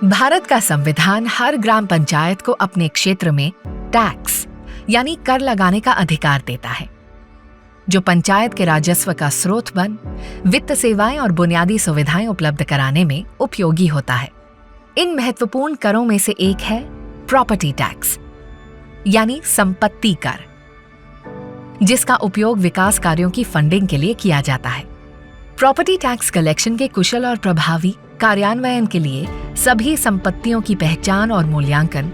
भारत का संविधान हर ग्राम पंचायत को अपने क्षेत्र में टैक्स यानी कर लगाने का अधिकार देता है, जो पंचायत के राजस्व का स्रोत बन वित्त सेवाएं और बुनियादी सुविधाएं उपलब्ध कराने में उपयोगी होता है। इन महत्वपूर्ण करों में से एक है प्रॉपर्टी टैक्स यानी संपत्ति कर, जिसका उपयोग विकास कार्यों की फंडिंग के लिए किया जाता है। प्रॉपर्टी टैक्स कलेक्शन के कुशल और प्रभावी कार्यान्वयन के लिए सभी संपत्तियों की पहचान और मूल्यांकन,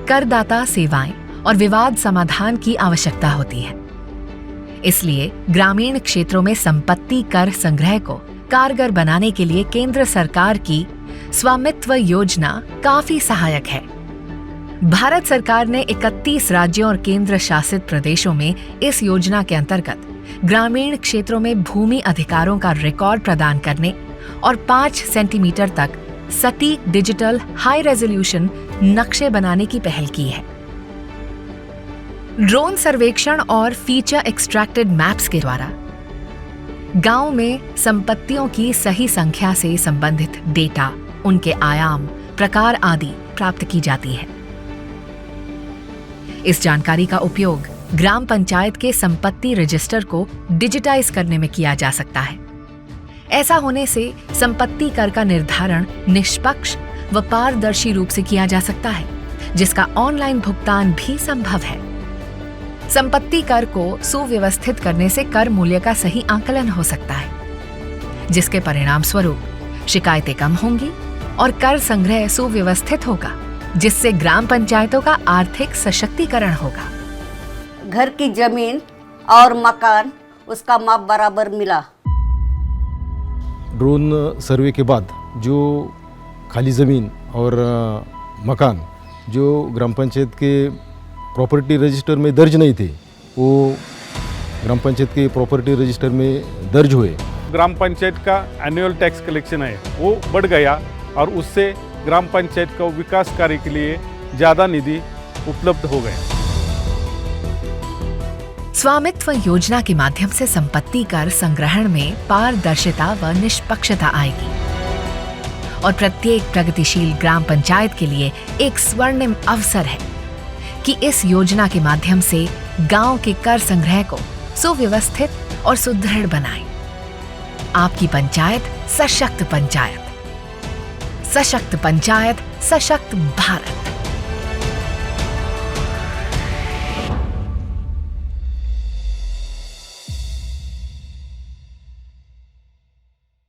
करदाता सेवाएं और विवाद समाधान की आवश्यकता होती है। इसलिए ग्रामीण क्षेत्रों में संपत्ति कर संग्रह को कारगर बनाने के लिए केंद्र सरकार की स्वामित्व योजना काफी सहायक है। भारत सरकार ने 31 राज्यों और केंद्र शासित प्रदेशों में इस योजना के अंतर्गत ग्रामीण क्षेत्रों में भूमि अधिकारों का रिकॉर्ड प्रदान करने और 5 सेंटीमीटर तक सटीक डिजिटल हाई रेजोल्यूशन नक्शे बनाने की पहल की है। ड्रोन सर्वेक्षण और फीचर एक्सट्रैक्टेड मैप्स के द्वारा गांव में संपत्तियों की सही संख्या से संबंधित डेटा, उनके आयाम, प्रकार आदि प्राप्त की जाती है। इस जानकारी का उपयोग ग्राम पंचायत के संपत्ति रजिस्टर को डिजिटाइज करने में किया जा सकता है। ऐसा होने से संपत्ति कर का निर्धारण निष्पक्ष व पारदर्शी रूप से किया जा सकता है, जिसका ऑनलाइन भुगतान भी संभव है। संपत्ति कर को सुव्यवस्थित करने से कर मूल्य का सही आकलन हो सकता है, जिसके परिणाम स्वरूप शिकायतें कम होंगी और कर संग्रह सुव्यवस्थित होगा, जिससे ग्राम पंचायतों का आर्थिक सशक्तिकरण होगा। घर की जमीन और मकान उसका माप बराबर मिला। ड्रोन सर्वे के बाद जो खाली ज़मीन और मकान जो ग्राम पंचायत के प्रॉपर्टी रजिस्टर में दर्ज नहीं थे, वो ग्राम पंचायत के प्रॉपर्टी रजिस्टर में दर्ज हुए। ग्राम पंचायत का एनुअल टैक्स कलेक्शन है वो बढ़ गया और उससे ग्राम पंचायत को विकास कार्य के लिए ज़्यादा निधि उपलब्ध हो गया। स्वामित्व योजना के माध्यम से संपत्ति कर संग्रहण में पारदर्शिता व निष्पक्षता आएगी और प्रत्येक प्रगतिशील ग्राम पंचायत के लिए एक स्वर्णिम अवसर है कि इस योजना के माध्यम से गांव के कर संग्रह को सुव्यवस्थित और सुदृढ़ बनाएं। आपकी पंचायत सशक्त पंचायत, सशक्त पंचायत, सशक्त भारत।